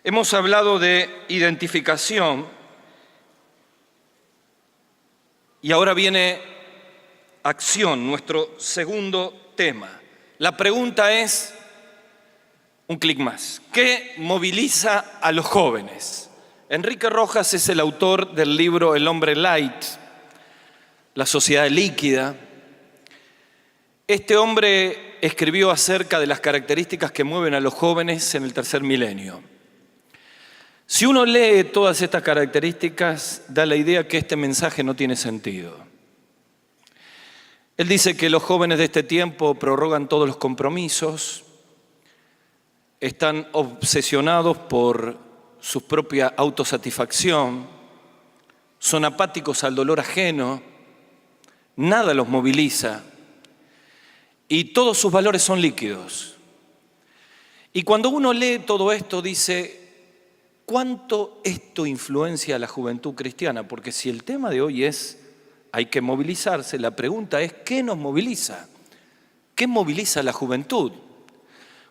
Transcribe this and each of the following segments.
Hemos hablado de identificación y ahora viene acción, nuestro segundo tema. La pregunta es, un clic más, ¿qué moviliza a los jóvenes? Enrique Rojas es el autor del libro El hombre light, la sociedad líquida. Este hombre escribió acerca de las características que mueven a los jóvenes en el tercer milenio. Si uno lee todas estas características, da la idea que este mensaje no tiene sentido. Él dice que los jóvenes de este tiempo prorrogan todos los compromisos, están obsesionados por su propia autosatisfacción, son apáticos al dolor ajeno, nada los moviliza y todos sus valores son líquidos. Y cuando uno lee todo esto dice, ¿cuánto esto influencia a la juventud cristiana? Porque si el tema de hoy es, hay que movilizarse, la pregunta es, ¿qué nos moviliza? ¿Qué moviliza a la juventud?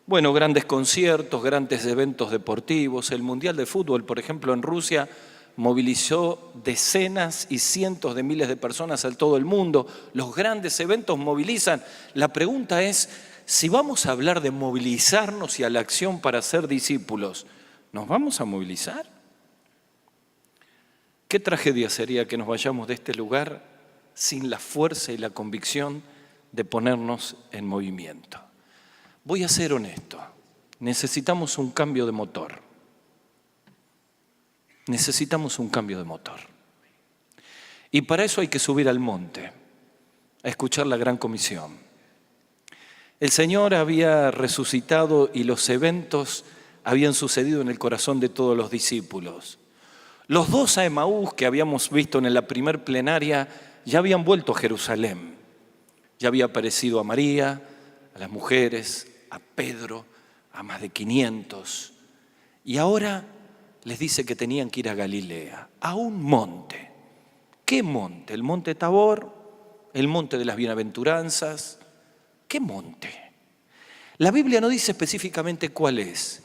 Bueno, grandes conciertos, grandes eventos deportivos. El Mundial de Fútbol, por ejemplo, en Rusia, movilizó decenas y cientos de miles de personas en todo el mundo. Los grandes eventos movilizan. La pregunta es, si vamos a hablar de movilizarnos y a la acción para ser discípulos, ¿nos vamos a movilizar? ¿Qué tragedia sería que nos vayamos de este lugar sin la fuerza y la convicción de ponernos en movimiento? Voy a ser honesto, necesitamos un cambio de motor. Necesitamos un cambio de motor. Y para eso hay que subir al monte, a escuchar la gran comisión. El Señor había resucitado y los eventos habían sucedido en el corazón de todos los discípulos. Los 2 a Emaús que habíamos visto en la primer plenaria ya habían vuelto a Jerusalén. Ya había aparecido a María, a las mujeres, a Pedro, a más de 500. Y ahora les dice que tenían que ir a Galilea, a un monte. ¿Qué monte? ¿El monte Tabor? ¿El monte de las bienaventuranzas? ¿Qué monte? La Biblia no dice específicamente cuál es,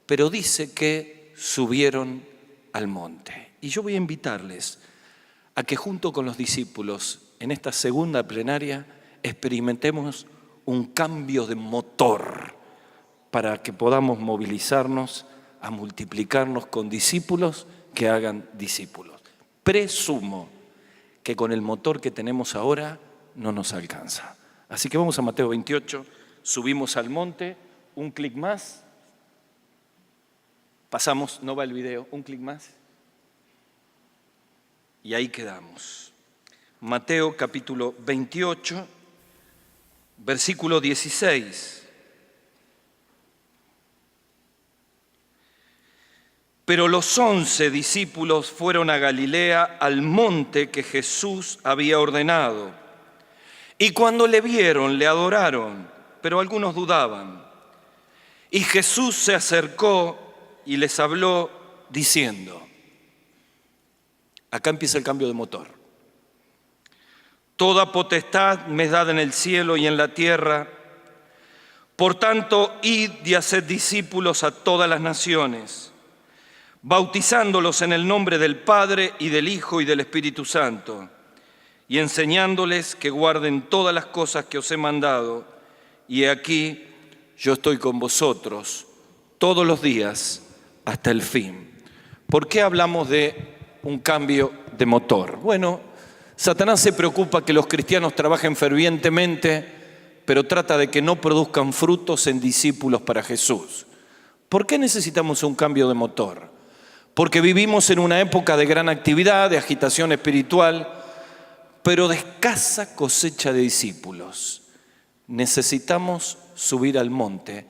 pero dice que subieron al monte. Y yo voy a invitarles a que junto con los discípulos en esta segunda plenaria experimentemos un cambio de motor para que podamos movilizarnos a multiplicarnos con discípulos que hagan discípulos. Presumo que con el motor que tenemos ahora no nos alcanza. Así que vamos a Mateo 28, subimos al monte, un clic más. Pasamos, no va el video, un clic más. Y ahí quedamos. Mateo capítulo 28, versículo 16. Pero los 11 discípulos fueron a Galilea, al monte que Jesús había ordenado. Y cuando le vieron, le adoraron, pero algunos dudaban. Y Jesús se acercó y les habló diciendo, acá empieza el cambio de motor. Toda potestad me es dada en el cielo y en la tierra. Por tanto, id y haced discípulos a todas las naciones, bautizándolos en el nombre del Padre y del Hijo y del Espíritu Santo, y enseñándoles que guarden todas las cosas que os he mandado. Y aquí yo estoy con vosotros todos los días hasta el fin. ¿Por qué hablamos de un cambio de motor? Bueno, Satanás se preocupa que los cristianos trabajen fervientemente, pero trata de que no produzcan frutos en discípulos para Jesús. ¿Por qué necesitamos un cambio de motor? Porque vivimos en una época de gran actividad, de agitación espiritual, pero de escasa cosecha de discípulos. Necesitamos subir al monte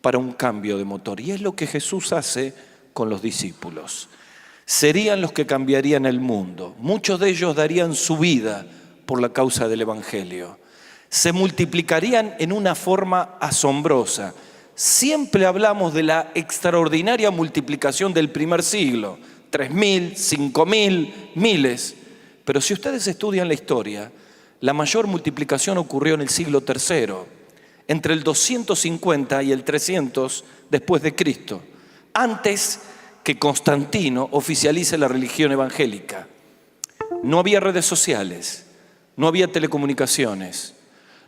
para un cambio de motor. Y es lo que Jesús hace con los discípulos. Serían los que cambiarían el mundo. Muchos de ellos darían su vida por la causa del Evangelio. Se multiplicarían en una forma asombrosa. Siempre hablamos de la extraordinaria multiplicación del primer siglo. 3.000, 5.000, miles. Pero si ustedes estudian la historia, la mayor multiplicación ocurrió en el siglo III, entre el 250 y el 300 después de Cristo. antes que Constantino oficialice la religión evangélica. No había redes sociales, no había telecomunicaciones,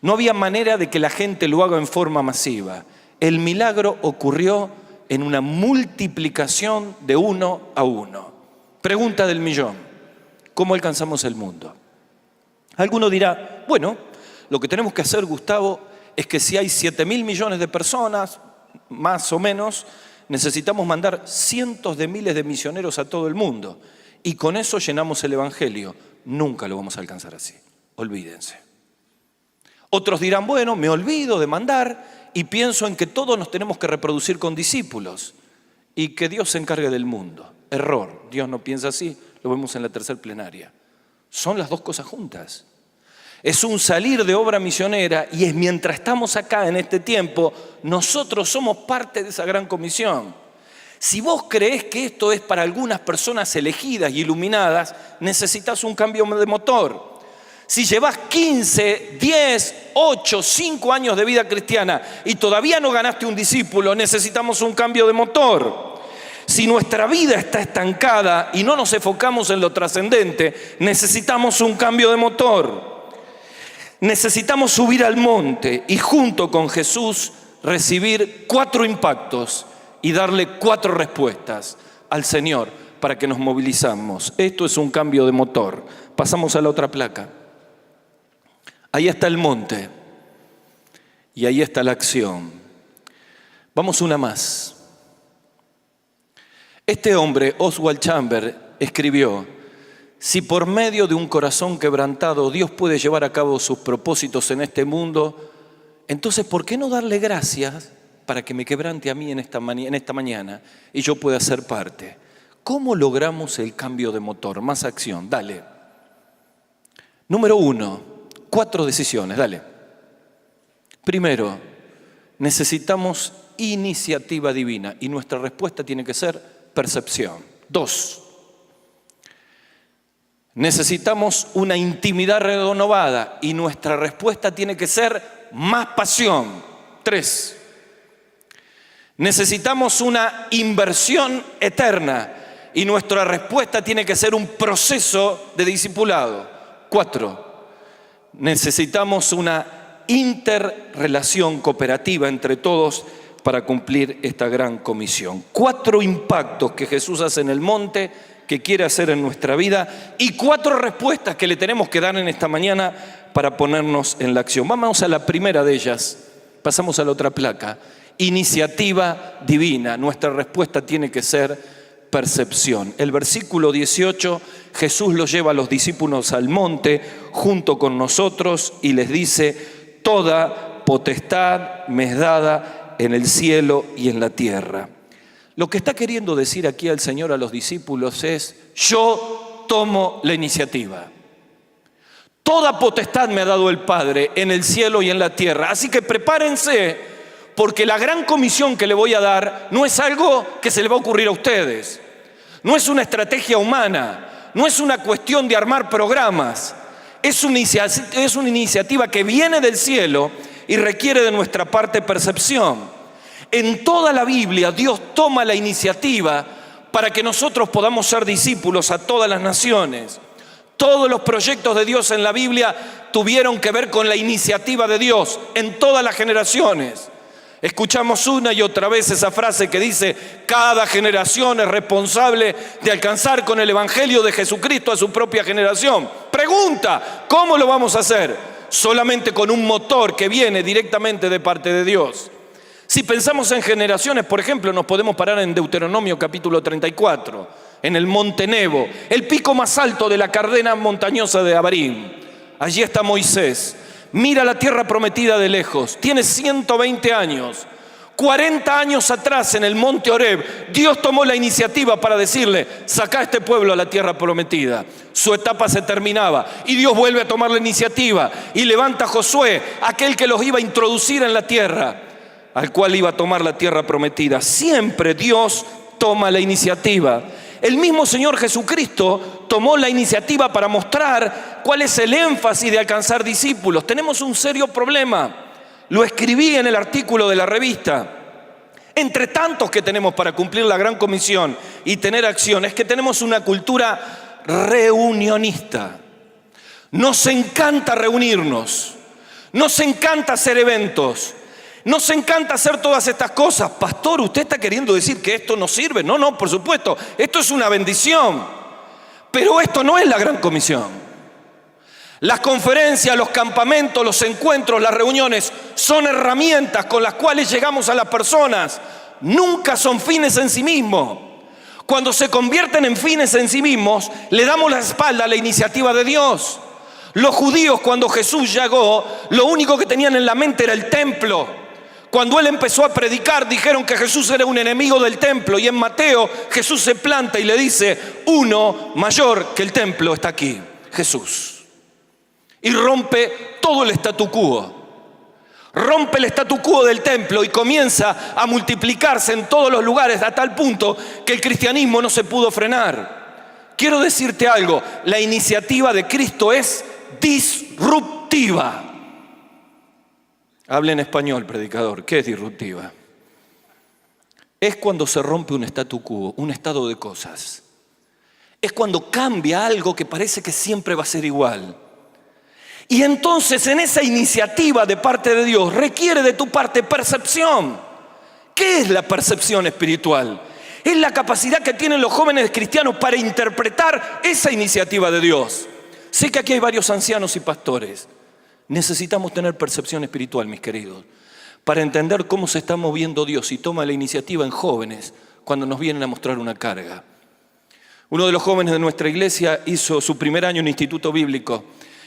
no había manera de que la gente lo haga en forma masiva. El milagro ocurrió en una multiplicación de 1 a 1. Pregunta del millón: ¿cómo alcanzamos el mundo? Alguno dirá, bueno, lo que tenemos que hacer, Gustavo, es que si hay 7.000 millones de personas, más o menos, necesitamos mandar cientos de miles de misioneros a todo el mundo y con eso llenamos el evangelio. Nunca lo vamos a alcanzar así, olvídense. Otros dirán, bueno, me olvido de mandar y pienso en que todos nos tenemos que reproducir con discípulos y que Dios se encargue del mundo. Error, Dios no piensa así, lo vemos en la tercera plenaria. Son las dos cosas juntas. Es un salir de obra misionera y es mientras estamos acá en este tiempo, nosotros somos parte de esa gran comisión. Si vos creés que esto es para algunas personas elegidas y iluminadas, necesitas un cambio de motor. Si llevas 15, 10, 8, 5 años de vida cristiana y todavía no ganaste un discípulo, necesitamos un cambio de motor. Si nuestra vida está estancada y no nos enfocamos en lo trascendente, necesitamos un cambio de motor. Necesitamos subir al monte y junto con Jesús recibir 4 impactos y darle 4 respuestas al Señor para que nos movilizamos. Esto es un cambio de motor. Pasamos a la otra placa. Ahí está el monte y ahí está la acción. Vamos una más. Este hombre, Oswald Chambers, escribió: si por medio de un corazón quebrantado Dios puede llevar a cabo sus propósitos en este mundo, entonces ¿por qué no darle gracias para que me quebrante a mí en esta mañana y yo pueda ser parte? ¿Cómo logramos el cambio de motor? Más acción, dale. Número 1, 4 decisiones, dale. Primero, necesitamos iniciativa divina y nuestra respuesta tiene que ser percepción. 2, necesitamos una intimidad renovada y nuestra respuesta tiene que ser más pasión. 3, necesitamos una inversión eterna y nuestra respuesta tiene que ser un proceso de discipulado. 4, necesitamos una interrelación cooperativa entre todos para cumplir esta gran comisión. 4 impactos que Jesús hace en el monte, que quiere hacer en nuestra vida, y 4 respuestas que le tenemos que dar en esta mañana para ponernos en la acción. Vamos a la primera de ellas. Pasamos a la otra placa. Iniciativa divina. Nuestra respuesta tiene que ser percepción. El versículo 18, Jesús los lleva a los discípulos al monte junto con nosotros y les dice: toda potestad me es dada en el cielo y en la tierra. Lo que está queriendo decir aquí el Señor a los discípulos es: yo tomo la iniciativa. Toda potestad me ha dado el Padre en el cielo y en la tierra. Así que prepárense, porque la gran comisión que le voy a dar no es algo que se le va a ocurrir a ustedes. No es una estrategia humana, no es una cuestión de armar programas. Es una iniciativa que viene del cielo y requiere de nuestra parte percepción. En toda la Biblia Dios toma la iniciativa para que nosotros podamos ser discípulos a todas las naciones. Todos los proyectos de Dios en la Biblia tuvieron que ver con la iniciativa de Dios en todas las generaciones. Escuchamos una y otra vez esa frase que dice: cada generación es responsable de alcanzar con el Evangelio de Jesucristo a su propia generación. Pregunta: ¿cómo lo vamos a hacer? Solamente con un motor que viene directamente de parte de Dios. Si pensamos en generaciones, por ejemplo, nos podemos parar en Deuteronomio capítulo 34, en el Monte Nebo, el pico más alto de la cadena montañosa de Abarim. Allí está Moisés. Mira la tierra prometida de lejos. Tiene 120 años. 40 años atrás en el monte Horeb, Dios tomó la iniciativa para decirle: saca a este pueblo a la tierra prometida. Su etapa se terminaba y Dios vuelve a tomar la iniciativa y levanta a Josué, aquel que los iba a introducir en la tierra, al cual iba a tomar la tierra prometida. Siempre Dios toma la iniciativa. El mismo Señor Jesucristo tomó la iniciativa para mostrar cuál es el énfasis de alcanzar discípulos. Tenemos un serio problema. Lo escribí en el artículo de la revista. Entre tantos que tenemos para cumplir la gran comisión y tener acción, es que tenemos una cultura reunionista. Nos encanta reunirnos, nos encanta hacer eventos, nos encanta hacer todas estas cosas. Pastor, ¿usted está queriendo decir que esto no sirve? No, no, por supuesto, esto es una bendición, pero esto no es la gran comisión. Las conferencias, los campamentos, los encuentros, las reuniones son herramientas con las cuales llegamos a las personas. Nunca son fines en sí mismos. Cuando se convierten en fines en sí mismos, le damos la espalda a la iniciativa de Dios. Los judíos, cuando Jesús llegó, lo único que tenían en la mente era el templo. Cuando Él empezó a predicar, dijeron que Jesús era un enemigo del templo. Y en Mateo, Jesús se planta y le dice: uno mayor que el templo está aquí, Jesús. Y rompe todo el statu quo. Rompe el statu quo del templo y comienza a multiplicarse en todos los lugares a tal punto que el cristianismo no se pudo frenar. Quiero decirte algo, la iniciativa de Cristo es disruptiva. Hable en español, predicador. ¿Qué es disruptiva? Es cuando se rompe un statu quo, un estado de cosas. Es cuando cambia algo que parece que siempre va a ser igual. Y entonces en esa iniciativa de parte de Dios requiere de tu parte percepción. ¿Qué es la percepción espiritual? Es la capacidad que tienen los jóvenes cristianos para interpretar esa iniciativa de Dios. Sé que aquí hay varios ancianos y pastores. Necesitamos tener percepción espiritual, mis queridos, para entender cómo se está moviendo Dios y toma la iniciativa en jóvenes cuando nos vienen a mostrar una carga. Uno de los jóvenes de nuestra iglesia hizo su primer año en instituto bíblico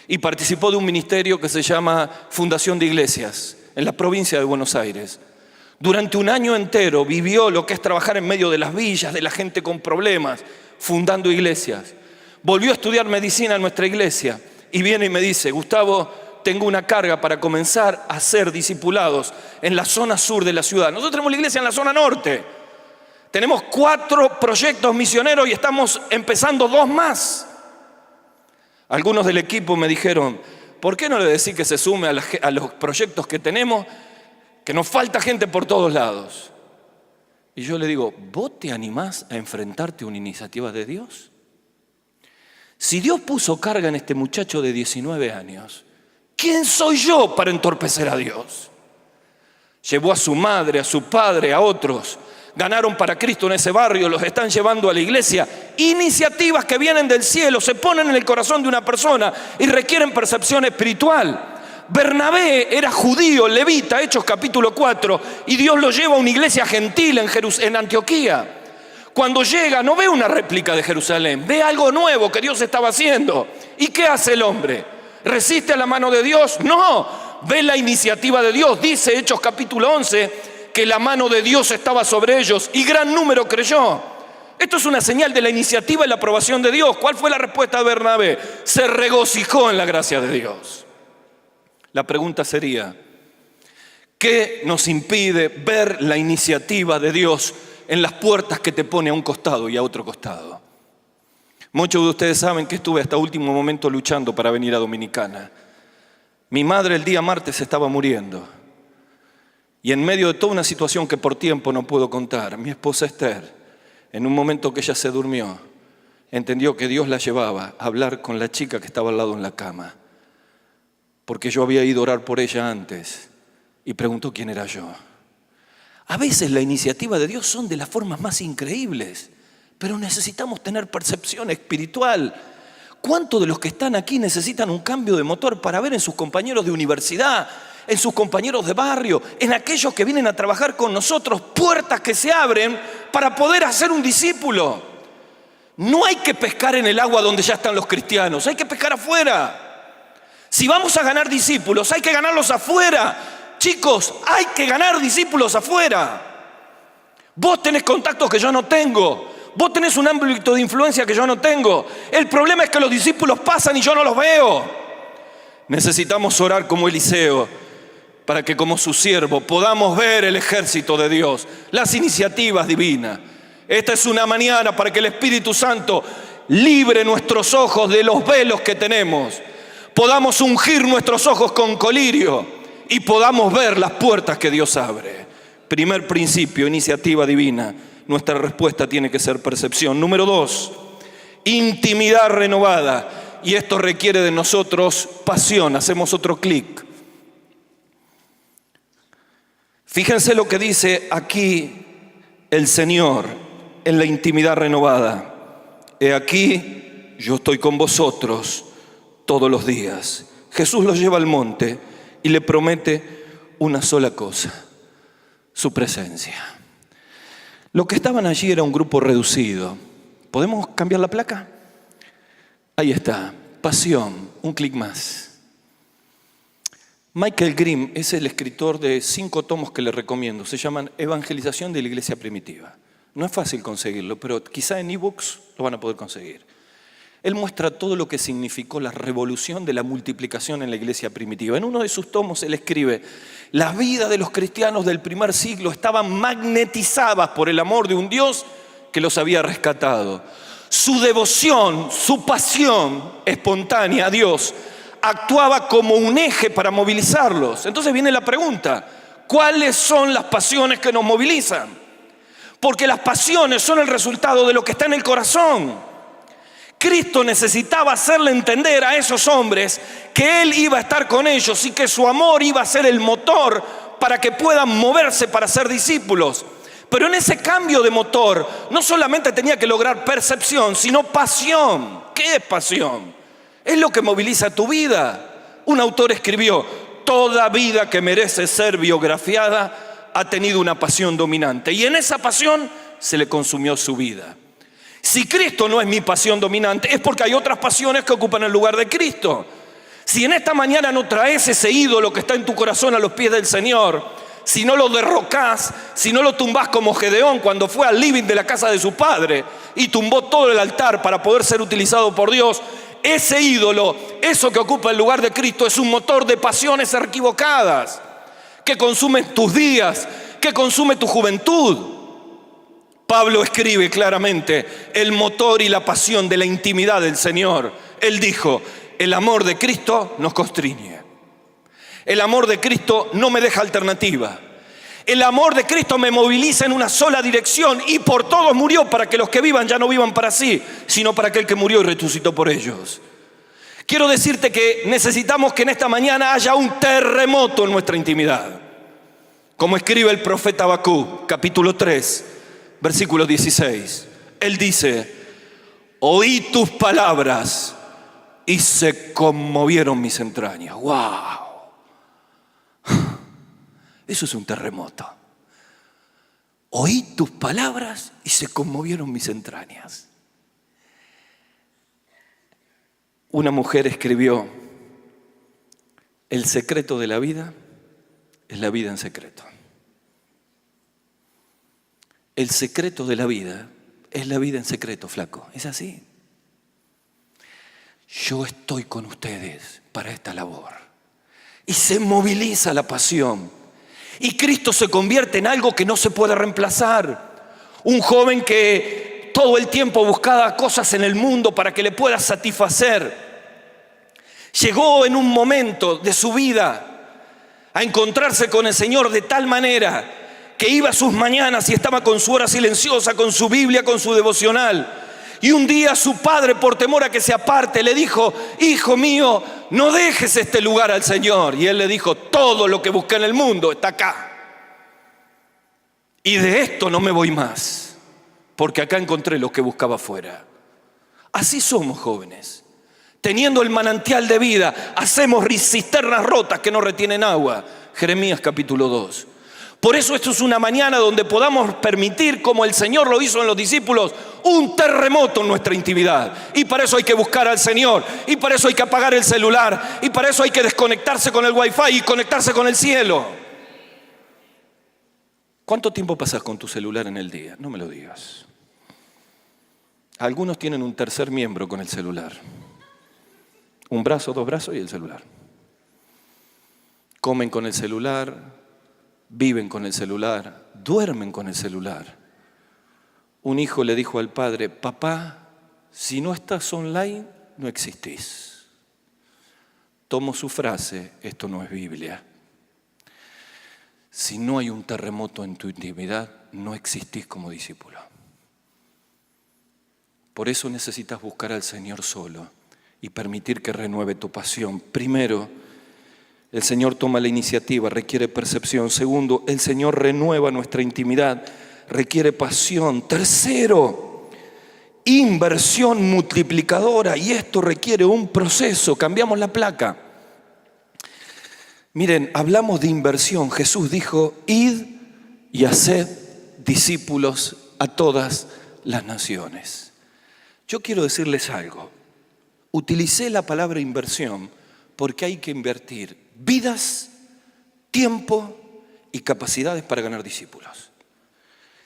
y participó de un ministerio que se llama Fundación de Iglesias en la provincia de Buenos Aires. Durante un año entero vivió lo que es trabajar en medio de las villas, de la gente con problemas, fundando iglesias. Volvió a estudiar medicina en nuestra iglesia y viene y me dice: Gustavo, tengo una carga para comenzar a ser discipulados en la zona sur de la ciudad. Nosotros tenemos la iglesia en la zona norte. Tenemos 4 proyectos misioneros y estamos empezando 2 más. Algunos del equipo me dijeron: ¿por qué no le decís que se sume a los proyectos que tenemos? Que nos falta gente por todos lados. Y yo le digo: ¿vos te animás a enfrentarte a una iniciativa de Dios? Si Dios puso carga en este muchacho de 19 años, ¿quién soy yo para entorpecer a Dios? Llevó a su madre, a su padre, a otros. Ganaron para Cristo en ese barrio, los están llevando a la iglesia. Iniciativas que vienen del cielo, se ponen en el corazón de una persona y requieren percepción espiritual. Bernabé era judío, levita, Hechos capítulo 4, y Dios lo lleva a una iglesia gentil en Antioquía. Cuando llega, no ve una réplica de Jerusalén, ve algo nuevo que Dios estaba haciendo. ¿Y qué hace el hombre? ¿Resiste a la mano de Dios? No, ve la iniciativa de Dios. Dice Hechos capítulo 11 que la mano de Dios estaba sobre ellos y gran número creyó. Esto es una señal de la iniciativa y la aprobación de Dios. ¿Cuál fue la respuesta de Bernabé? Se regocijó en la gracia de Dios. La pregunta sería: ¿qué nos impide ver la iniciativa de Dios en las puertas que te pone a un costado y a otro costado? Muchos de ustedes saben que estuve hasta último momento luchando para venir a Dominicana. Mi madre el día martes estaba muriendo. Y en medio de toda una situación que por tiempo no puedo contar, mi esposa Esther, en un momento que ella se durmió, entendió que Dios la llevaba a hablar con la chica que estaba al lado en la cama. Porque yo había ido a orar por ella antes y preguntó quién era yo. A veces la iniciativa de Dios son de las formas más increíbles, pero necesitamos tener percepción espiritual. ¿Cuántos de los que están aquí necesitan un cambio de motor para ver en sus compañeros de universidad, en sus compañeros de barrio, en aquellos que vienen a trabajar con nosotros, puertas que se abren para poder hacer un discípulo? No hay que pescar en el agua donde ya están los cristianos, hay que pescar afuera. Si vamos a ganar discípulos, hay que ganarlos afuera. Chicos, hay que ganar discípulos afuera. Vos tenés contactos que yo no tengo. Vos tenés un ámbito de influencia que yo no tengo. El problema es que los discípulos pasan y yo no los veo. Necesitamos orar como Eliseo para que como su siervo podamos ver el ejército de Dios, las iniciativas divinas. Esta es una mañana para que el Espíritu Santo libre nuestros ojos de los velos que tenemos, podamos ungir nuestros ojos con colirio y podamos ver las puertas que Dios abre. Primer principio, iniciativa divina. Nuestra respuesta tiene que ser percepción. Número 2, intimidad renovada. Y esto requiere de nosotros pasión. Hacemos otro clic. Fíjense lo que dice aquí el Señor en la intimidad renovada. He aquí, yo estoy con vosotros todos los días. Jesús los lleva al monte y le promete una sola cosa: su presencia. Lo que estaban allí era un grupo reducido. ¿Podemos cambiar la placa? Ahí está, pasión, un clic más. Michael Grimm es el escritor de 5 tomos que le recomiendo. Se llaman Evangelización de la Iglesia Primitiva. No es fácil conseguirlo, pero quizá en ebooks lo van a poder conseguir. Él muestra todo lo que significó la revolución de la multiplicación en la iglesia primitiva. En uno de sus tomos él escribe: las vidas de los cristianos del primer siglo estaban magnetizadas por el amor de un Dios que los había rescatado. Su devoción, su pasión espontánea a Dios actuaba como un eje para movilizarlos. Entonces viene la pregunta: ¿cuáles son las pasiones que nos movilizan? Porque las pasiones son el resultado de lo que está en el corazón. Cristo necesitaba hacerle entender a esos hombres que Él iba a estar con ellos y que su amor iba a ser el motor para que puedan moverse para ser discípulos. Pero en ese cambio de motor no solamente tenía que lograr percepción, sino pasión. ¿Qué es pasión? Es lo que moviliza tu vida. Un autor escribió: toda vida que merece ser biografiada ha tenido una pasión dominante, y en esa pasión se le consumió su vida. Si Cristo no es mi pasión dominante, es porque hay otras pasiones que ocupan el lugar de Cristo. Si en esta mañana no traes ese ídolo que está en tu corazón a los pies del Señor, si no lo derrocás, si no lo tumbás como Gedeón cuando fue al living de la casa de su padre y tumbó todo el altar para poder ser utilizado por Dios, ese ídolo, eso que ocupa el lugar de Cristo, es un motor de pasiones equivocadas que consumen tus días, que consume tu juventud. Pablo escribe claramente el motor y la pasión de la intimidad del Señor. Él dijo: el amor de Cristo nos constriñe. El amor de Cristo no me deja alternativa. El amor de Cristo me moviliza en una sola dirección, y por todos murió, para que los que vivan ya no vivan para sí, sino para aquel que murió y resucitó por ellos. Quiero decirte que necesitamos que en esta mañana haya un terremoto en nuestra intimidad. Como escribe el profeta Habacuc, capítulo 3, versículo 16. Él dice: oí tus palabras y se conmovieron mis entrañas. ¡Wow! Eso es un terremoto. Oí tus palabras y se conmovieron mis entrañas. Una mujer escribió: el secreto de la vida es la vida en secreto. El secreto de la vida es la vida en secreto, flaco. Es así. Yo estoy con ustedes para esta labor. Y se moviliza la pasión. Y Cristo se convierte en algo que no se puede reemplazar. Un joven que todo el tiempo buscaba cosas en el mundo para que le pueda satisfacer. Llegó en un momento de su vida a encontrarse con el Señor de tal manera que iba a sus mañanas y estaba con su hora silenciosa, con su Biblia, con su devocional. Y un día su padre, por temor a que se aparte, le dijo: hijo mío, no dejes este lugar al Señor. Y él le dijo: todo lo que busqué en el mundo está acá. Y de esto no me voy más, porque acá encontré lo que buscaba afuera. Así somos, jóvenes. Teniendo el manantial de vida, hacemos cisternas rotas que no retienen agua. Jeremías capítulo 2. Por eso esto es una mañana donde podamos permitir, como el Señor lo hizo en los discípulos, un terremoto en nuestra intimidad. Y para eso hay que buscar al Señor, y para eso hay que apagar el celular, y para eso hay que desconectarse con el Wi-Fi y conectarse con el cielo. ¿Cuánto tiempo pasas con tu celular en el día? No me lo digas. Algunos tienen un tercer miembro con el celular. Un brazo, 2 brazos y el celular. Comen con el celular, viven con el celular, duermen con el celular. Un hijo le dijo al padre: papá, si no estás online, no existís. Tomo su frase: esto no es Biblia. Si no hay un terremoto en tu intimidad, no existís como discípulo. Por eso necesitas buscar al Señor solo y permitir que renueve tu pasión. Primero, el Señor toma la iniciativa, requiere percepción. Segundo, el Señor renueva nuestra intimidad, requiere pasión. Tercero, inversión multiplicadora, y esto requiere un proceso. Cambiamos la placa. Miren, hablamos de inversión. Jesús dijo: id y haced discípulos a todas las naciones. Yo quiero decirles algo. Utilicé la palabra inversión porque hay que invertir vidas, tiempo y capacidades para ganar discípulos.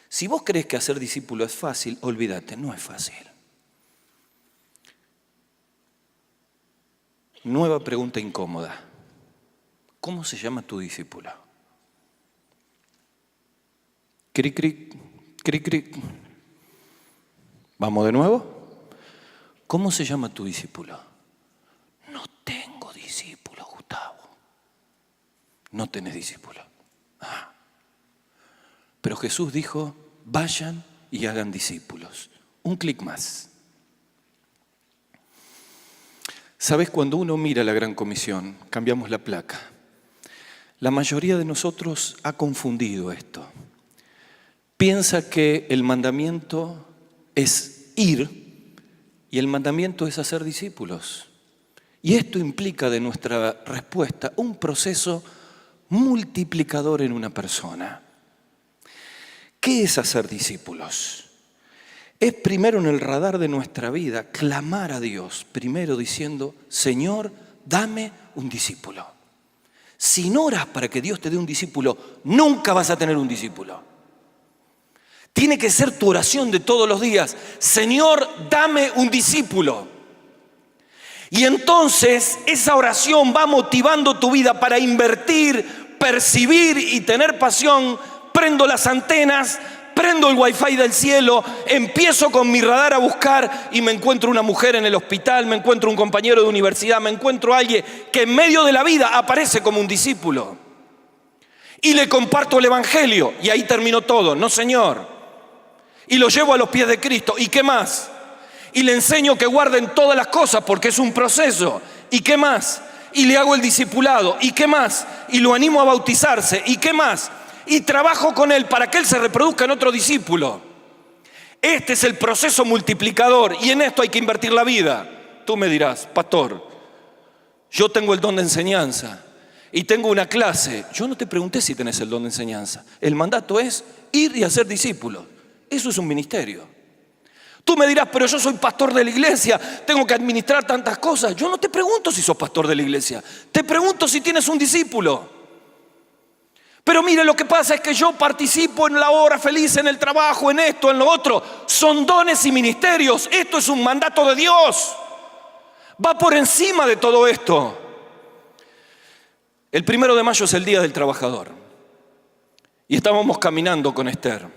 Si vos crees que hacer discípulo es fácil, olvídate, no es fácil. Nueva pregunta incómoda. ¿Cómo se llama tu discípulo? Cric, cric, cric, cric. ¿Vamos de nuevo? ¿Cómo se llama tu discípulo? No tengo discípulo, Gustavo. No tenés discípulo. Pero Jesús dijo: vayan y hagan discípulos. Un clic más. ¿Sabes? Cuando uno mira la Gran Comisión, cambiamos la placa. La mayoría de nosotros ha confundido esto. Piensa que el mandamiento es ir y el mandamiento es hacer discípulos. Y esto implica de nuestra respuesta un proceso multiplicador en una persona. ¿Qué es hacer discípulos? Es primero en el radar de nuestra vida clamar a Dios, primero diciendo: Señor, dame un discípulo. Si no oras para que Dios te dé un discípulo, nunca vas a tener un discípulo. Tiene que ser tu oración de todos los días: Señor, dame un discípulo. Y entonces esa oración va motivando tu vida para invertir, percibir y tener pasión. Prendo las antenas, prendo el wifi del cielo, empiezo con mi radar a buscar y me encuentro una mujer en el hospital, me encuentro un compañero de universidad, me encuentro a alguien que en medio de la vida aparece como un discípulo. Y le comparto el evangelio y ahí terminó todo. No, Señor. Y lo llevo a los pies de Cristo. ¿Y qué más? Y le enseño que guarden todas las cosas porque es un proceso. ¿Y qué más? Y le hago el discipulado. ¿Y qué más? Y lo animo a bautizarse. ¿Y qué más? Y trabajo con él para que él se reproduzca en otro discípulo. Este es el proceso multiplicador y en esto hay que invertir la vida. Tú me dirás: pastor, yo tengo el don de enseñanza y tengo una clase. Yo no te pregunté si tenés el don de enseñanza. El mandato es ir y hacer discípulos. Eso es un ministerio. Tú me dirás: pero yo soy pastor de la iglesia, tengo que administrar tantas cosas. Yo no te pregunto si sos pastor de la iglesia, te pregunto si tienes un discípulo. Pero mire, lo que pasa es que yo participo en la hora feliz, en el trabajo, en esto, en lo otro. Son dones y ministerios. Esto es un mandato de Dios. Va por encima de todo esto. El 1 de mayo es el Día del Trabajador. Y estábamos caminando con Esther.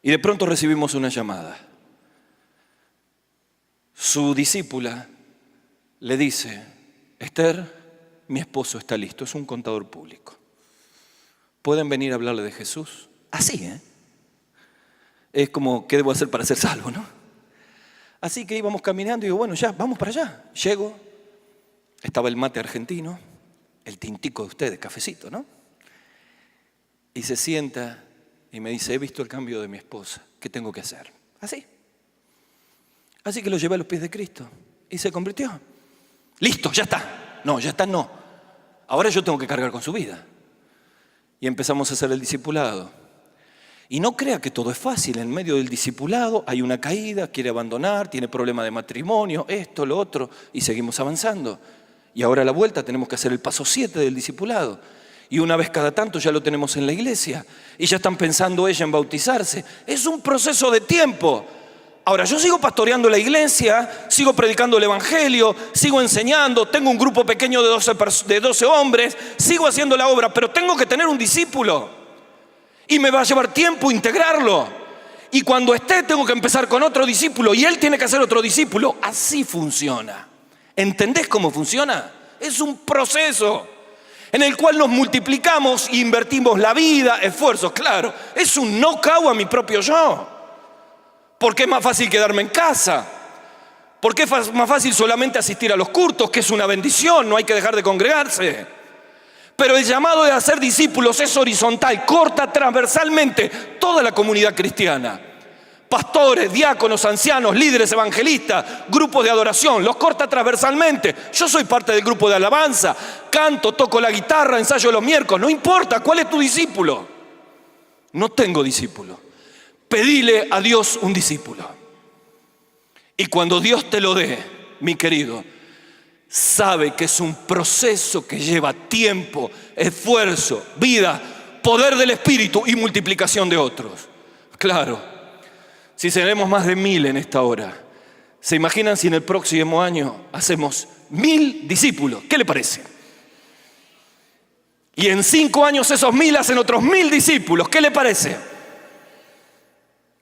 Y de pronto recibimos una llamada. Su discípula le dice: Esther, mi esposo está listo, es un contador público. ¿Pueden venir a hablarle de Jesús? Así, Es como: ¿qué debo hacer para ser salvo, no? Así que íbamos caminando y digo: bueno, ya, vamos para allá. Llego, estaba el mate argentino, el tintico de ustedes, cafecito, ¿no? Y se sienta y me dice: he visto el cambio de mi esposa, ¿qué tengo que hacer? Así. Así que lo llevé a los pies de Cristo y se convirtió. Listo, ya está. No, ya está, no. Ahora yo tengo que cargar con su vida. Y empezamos a hacer el discipulado. Y no crea que todo es fácil. En medio del discipulado hay una caída, quiere abandonar, tiene problema de matrimonio, esto, lo otro, y seguimos avanzando. Y ahora a la vuelta tenemos que hacer el paso 7 del discipulado. Y una vez cada tanto ya lo tenemos en la iglesia. Y ya están pensando ella en bautizarse. Es un proceso de tiempo. Ahora, yo sigo pastoreando la iglesia, sigo predicando el evangelio, sigo enseñando, tengo un grupo pequeño de 12 hombres, sigo haciendo la obra, pero tengo que tener un discípulo. Y me va a llevar tiempo integrarlo. Y cuando esté, tengo que empezar con otro discípulo y él tiene que hacer otro discípulo. Así funciona. ¿Entendés cómo funciona? Es un proceso. en el cual nos multiplicamos e invertimos la vida, esfuerzos. Claro, es un knockout a mi propio yo. Porque es más fácil quedarme en casa. Porque es más fácil solamente asistir a los cultos, que es una bendición, no hay que dejar de congregarse. Pero el llamado de hacer discípulos es horizontal, corta transversalmente toda la comunidad cristiana. Pastores, diáconos, ancianos, líderes evangelistas, grupos de adoración, los corta transversalmente. Yo soy parte del grupo de alabanza, canto, toco la guitarra, ensayo los miércoles, no importa, ¿cuál es tu discípulo? No tengo discípulo. Pedile a Dios un discípulo. Y cuando Dios te lo dé, mi querido, sabe que es un proceso que lleva tiempo, esfuerzo, vida, poder del Espíritu y multiplicación de otros. Claro. Si seremos más de 1000 en esta hora, ¿se imaginan si en el próximo año hacemos 1000 discípulos? ¿Qué le parece? Y en 5 años esos 1000 hacen otros 1000 discípulos. ¿Qué le parece?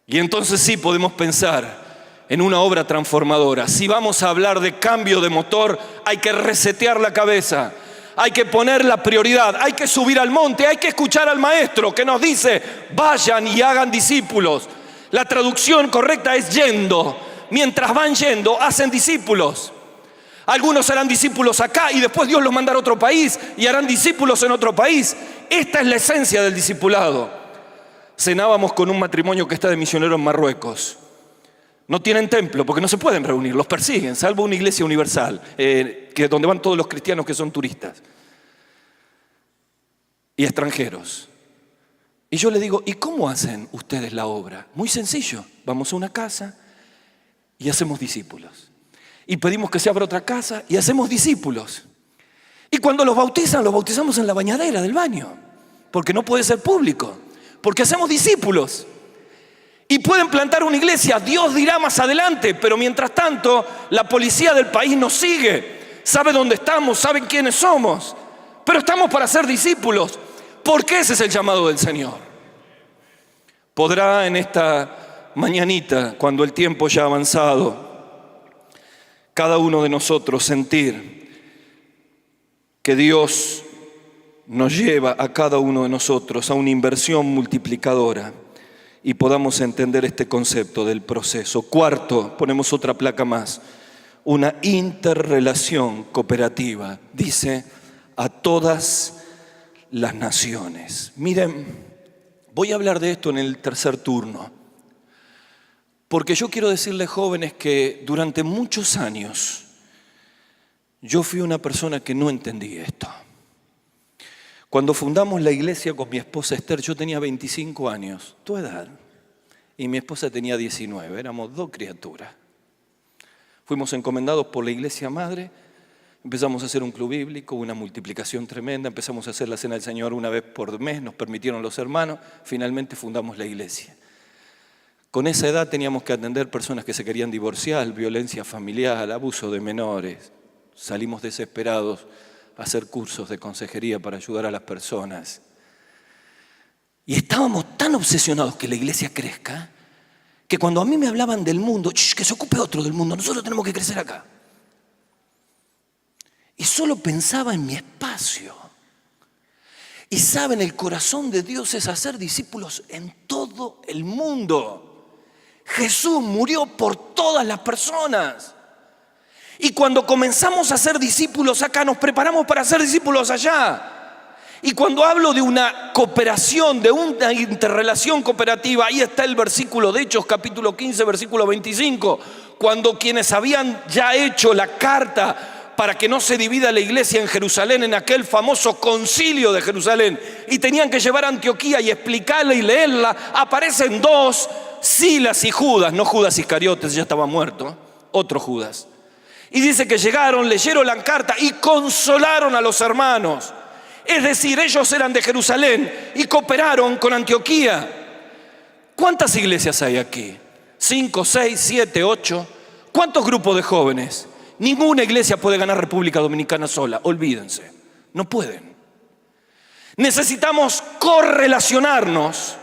Y entonces sí podemos pensar en una obra transformadora. Si vamos a hablar de cambio de motor, hay que resetear la cabeza. Hay que poner la prioridad, hay que subir al monte, hay que escuchar al maestro que nos dice, vayan y hagan discípulos. La traducción correcta es yendo. Mientras van yendo, hacen discípulos. Algunos harán discípulos acá y después Dios los mandará a otro país y harán discípulos en otro país. Esta es la esencia del discipulado. Cenábamos con un matrimonio que está de misionero en Marruecos. No tienen templo porque no se pueden reunir, los persiguen, salvo una iglesia universal, donde van todos los cristianos que son turistas y extranjeros. Y yo le digo, ¿y cómo hacen ustedes la obra? Muy sencillo, vamos a una casa y hacemos discípulos. Y pedimos que se abra otra casa y hacemos discípulos. Y cuando los bautizan, los bautizamos en la bañadera del baño, porque no puede ser público, porque hacemos discípulos. Y pueden plantar una iglesia, Dios dirá más adelante, pero mientras tanto, la policía del país nos sigue, sabe dónde estamos, saben quiénes somos, pero estamos para ser discípulos. Porque ese es el llamado del Señor. Podrá en esta mañanita, cuando el tiempo ya ha avanzado, cada uno de nosotros sentir que Dios nos lleva a cada uno de nosotros a una inversión multiplicadora y podamos entender este concepto del proceso. Cuarto, ponemos otra placa más, una interrelación cooperativa. Dice, a todas las naciones. Miren, voy a hablar de esto en el tercer turno, porque yo quiero decirles, jóvenes, que durante muchos años yo fui una persona que no entendí esto. Cuando fundamos la iglesia con mi esposa Esther, yo tenía 25 años, tu edad, y mi esposa tenía 19, éramos 2 criaturas. Fuimos encomendados por la iglesia madre. Empezamos a hacer un club bíblico, una multiplicación tremenda, empezamos a hacer la cena del Señor una vez por mes, nos permitieron los hermanos, finalmente fundamos la iglesia. Con esa edad teníamos que atender personas que se querían divorciar, violencia familiar, abuso de menores. Salimos desesperados a hacer cursos de consejería para ayudar a las personas. Y estábamos tan obsesionados que la iglesia crezca, que cuando a mí me hablaban del mundo, que se ocupe otro del mundo, nosotros tenemos que crecer acá. Y solo pensaba en mi espacio. Y saben, el corazón de Dios es hacer discípulos en todo el mundo. Jesús murió por todas las personas. Y cuando comenzamos a hacer discípulos acá, nos preparamos para hacer discípulos allá. Y cuando hablo de una cooperación, de una interrelación cooperativa, ahí está el versículo de Hechos, capítulo 15, versículo 25, cuando quienes habían ya hecho la carta para que no se divida la iglesia en Jerusalén, en aquel famoso concilio de Jerusalén, y tenían que llevar a Antioquía y explicarla y leerla, aparecen 2, Silas y Judas, no Judas Iscariotes, ya estaba muerto, otro Judas. Y dice que llegaron, leyeron la carta y consolaron a los hermanos. Es decir, ellos eran de Jerusalén y cooperaron con Antioquía. ¿Cuántas iglesias hay aquí? 5, 6, 7, 8. ¿Cuántos grupos de jóvenes? Ninguna iglesia puede ganar República Dominicana sola, olvídense, no pueden. Necesitamos correlacionarnos,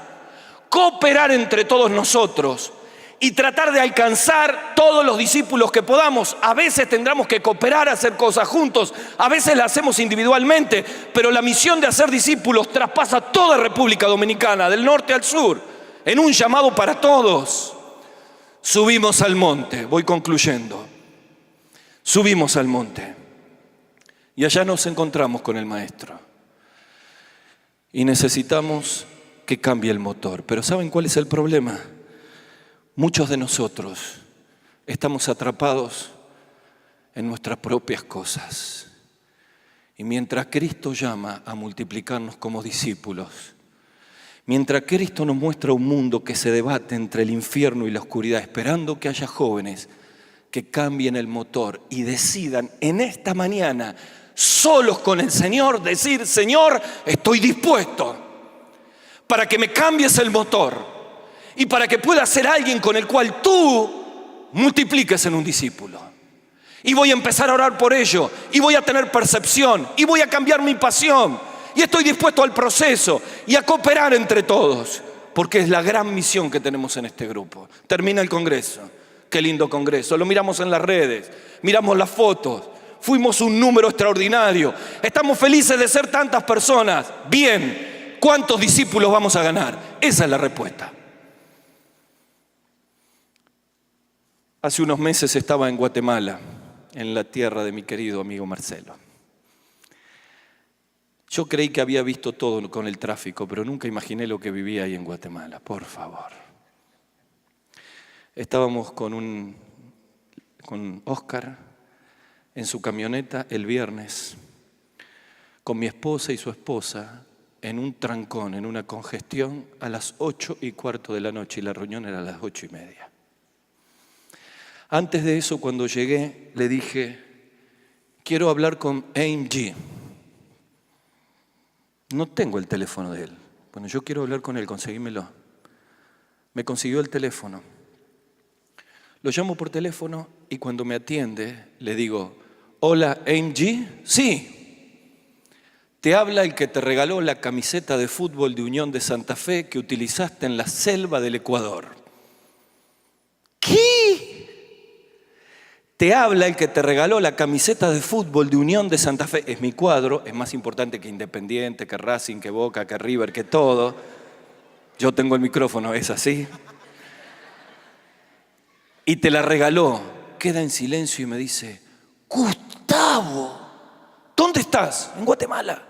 cooperar entre todos nosotros y tratar de alcanzar todos los discípulos que podamos. A veces tendremos que cooperar, hacer cosas juntos, a veces las hacemos individualmente, pero la misión de hacer discípulos traspasa toda República Dominicana, del norte al sur, en un llamado para todos. Subimos al monte, voy concluyendo. Subimos al monte y allá nos encontramos con el Maestro. Y necesitamos que cambie el motor. Pero ¿saben cuál es el problema? Muchos de nosotros estamos atrapados en nuestras propias cosas. Y mientras Cristo llama a multiplicarnos como discípulos, mientras Cristo nos muestra un mundo que se debate entre el infierno y la oscuridad, esperando que haya jóvenes que cambien el motor y decidan en esta mañana, solos con el Señor, decir: Señor, estoy dispuesto para que me cambies el motor y para que pueda ser alguien con el cual tú multipliques en un discípulo. Y voy a empezar a orar por ello, y voy a tener percepción, y voy a cambiar mi pasión, y estoy dispuesto al proceso y a cooperar entre todos, porque es la gran misión que tenemos en este grupo. Termina el congreso, qué lindo congreso, lo miramos en las redes, miramos las fotos, fuimos un número extraordinario, estamos felices de ser tantas personas. Bien, ¿cuántos discípulos vamos a ganar? Esa es la respuesta. Hace unos meses estaba en Guatemala, en la tierra de mi querido amigo Marcelo. Yo creí que había visto todo con el tráfico, pero nunca imaginé lo que vivía ahí en Guatemala, por favor. Estábamos con Oscar en su camioneta el viernes, con mi esposa y su esposa, en un trancón, en una congestión, a las 8:15 de la noche, y la reunión era a las 8:30. Antes de eso, cuando llegué, le dije: quiero hablar con AMG. No tengo el teléfono de él. Bueno, yo quiero hablar con él, conseguímelo. Me consiguió el teléfono. Lo llamo por teléfono y cuando me atiende, le digo: hola, AMG. Sí. Te habla el que te regaló la camiseta de fútbol de Unión de Santa Fe que utilizaste en la selva del Ecuador. ¿Qué? Te habla el que te regaló la camiseta de fútbol de Unión de Santa Fe. Es mi cuadro, es más importante que Independiente, que Racing, que Boca, que River, que todo. Yo tengo el micrófono, es así. Y te la regaló. Queda en silencio y me dice: Gustavo, ¿dónde estás? En Guatemala.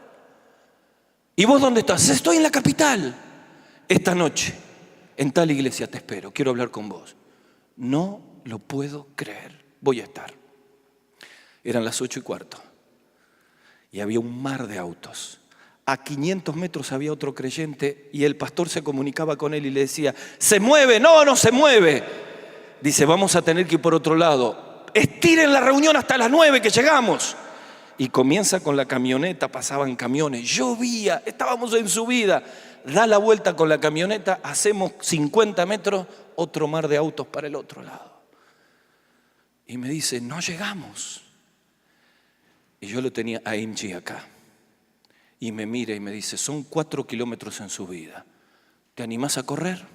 ¿Y vos dónde estás? Estoy en la capital. Esta noche, en tal iglesia te espero, quiero hablar con vos. No lo puedo creer. Voy a estar. Eran las 8:15 y había un mar de autos. A 500 metros había otro creyente y el pastor se comunicaba con él y le decía: ¿se mueve? No, no se mueve. Dice: vamos a tener que ir por otro lado. Estiren la reunión hasta las 9 que llegamos. Y comienza con la camioneta, pasaban camiones, llovía, estábamos en subida. Da la vuelta con la camioneta, hacemos 50 metros, otro mar de autos para el otro lado. Y me dice: no llegamos. Y yo lo tenía a AMG acá. Y me mira y me dice: son 4 kilómetros en subida. ¿Te animás a correr?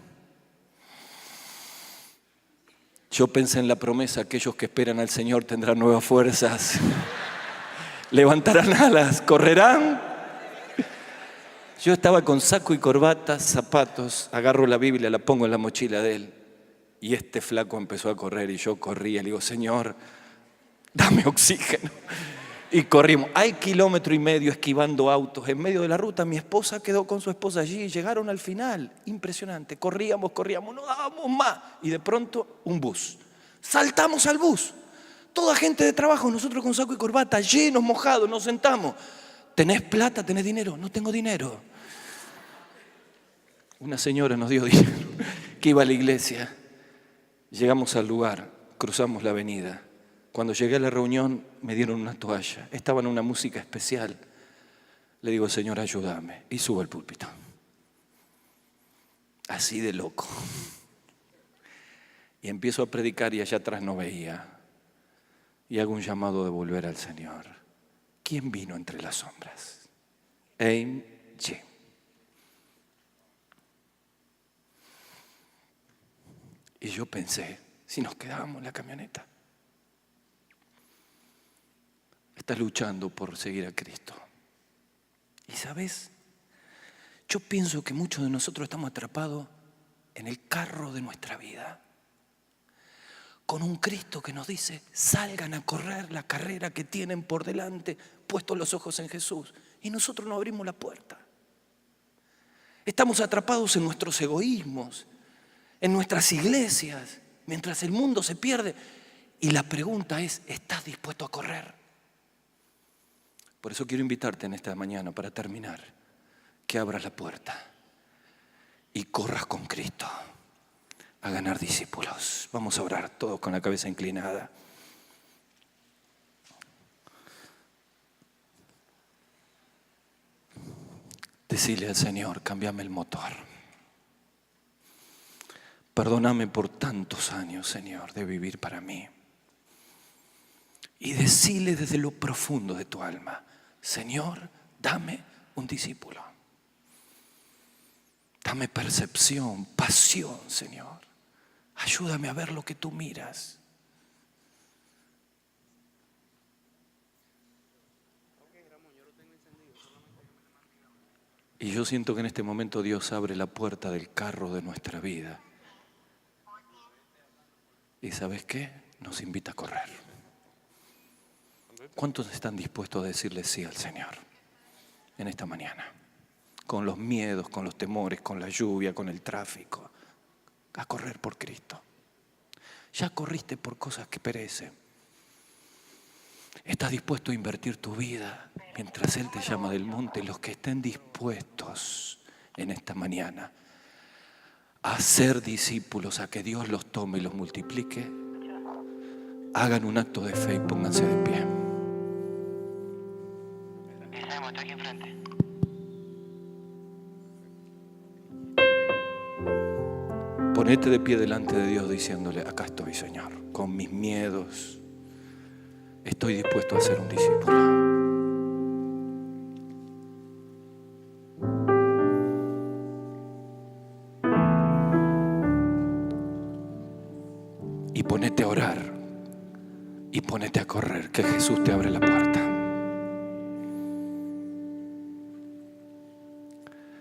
Yo pensé en la promesa: aquellos que esperan al Señor tendrán nuevas fuerzas. Levantarán alas, correrán. Yo estaba con saco y corbata, zapatos, agarro la Biblia, la pongo en la mochila de él. Y este flaco empezó a correr y yo corría. Le digo: Señor, dame oxígeno. Y corrimos. Hay 1,5 kilómetros esquivando autos. En medio de la ruta mi esposa quedó con su esposa allí y llegaron al final. Impresionante. Corríamos, no dábamos más. Y de pronto un bus. Saltamos al bus. Toda gente de trabajo, nosotros con saco y corbata, llenos, mojados, nos sentamos. ¿Tenés plata? ¿Tenés dinero? No tengo dinero. Una señora nos dio dinero que iba a la iglesia. Llegamos al lugar, cruzamos la avenida. Cuando llegué a la reunión me dieron una toalla. Estaba en una música especial. Le digo: Señor, ayúdame. Y subo al púlpito. Así de loco. Y empiezo a predicar y allá atrás no veía. Y hago un llamado de volver al Señor. ¿Quién vino entre las sombras? AMG. Y yo pensé, si nos quedábamos en la camioneta. Estás luchando por seguir a Cristo. Y ¿sabes? Yo pienso que muchos de nosotros estamos atrapados en el carro de nuestra vida, con un Cristo que nos dice, salgan a correr la carrera que tienen por delante, puestos los ojos en Jesús. Y nosotros no abrimos la puerta. Estamos atrapados en nuestros egoísmos, en nuestras iglesias, mientras el mundo se pierde. Y la pregunta es, ¿estás dispuesto a correr? Por eso quiero invitarte en esta mañana, para terminar, que abras la puerta y corras con Cristo a ganar discípulos. Vamos a orar todos con la cabeza inclinada. Decile al Señor, cámbiame el motor. Perdóname por tantos años, Señor, de vivir para mí. Y decile desde lo profundo de tu alma, Señor, dame un discípulo. Dame percepción, pasión, Señor. Ayúdame a ver lo que tú miras. Y yo siento que en este momento Dios abre la puerta del carro de nuestra vida. ¿Y sabes qué? Nos invita a correr. ¿Cuántos están dispuestos a decirle sí al Señor en esta mañana? Con los miedos, con los temores, con la lluvia, con el tráfico. A correr por Cristo. Ya corriste por cosas que perecen. ¿Estás dispuesto a invertir tu vida mientras Él te llama del monte? Los que estén dispuestos en esta mañana a ser discípulos, a que Dios los tome y los multiplique, hagan un acto de fe y pónganse de pie. Está aquí enfrente. Ponete de pie delante de Dios diciéndole, acá estoy, Señor, con mis miedos, estoy dispuesto a ser un discípulo. Y ponete a orar y ponete a correr, que Jesús te abre la puerta.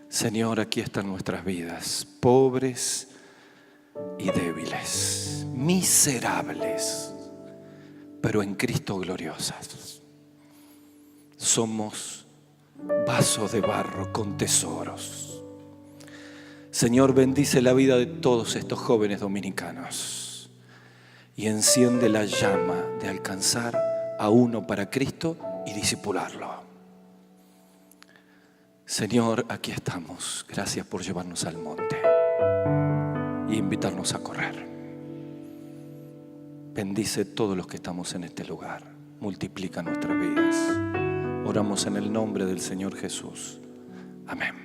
Señor, aquí están nuestras vidas, pobres y débiles, miserables, pero en Cristo gloriosas. Somos vasos de barro con tesoros. Señor, bendice la vida de todos estos jóvenes dominicanos y enciende la llama de alcanzar a uno para Cristo y discipularlo. Señor, aquí estamos. Gracias por llevarnos al monte y invitarnos a correr. Bendice todos los que estamos en este lugar. Multiplica nuestras vidas. Oramos en el nombre del Señor Jesús. Amén.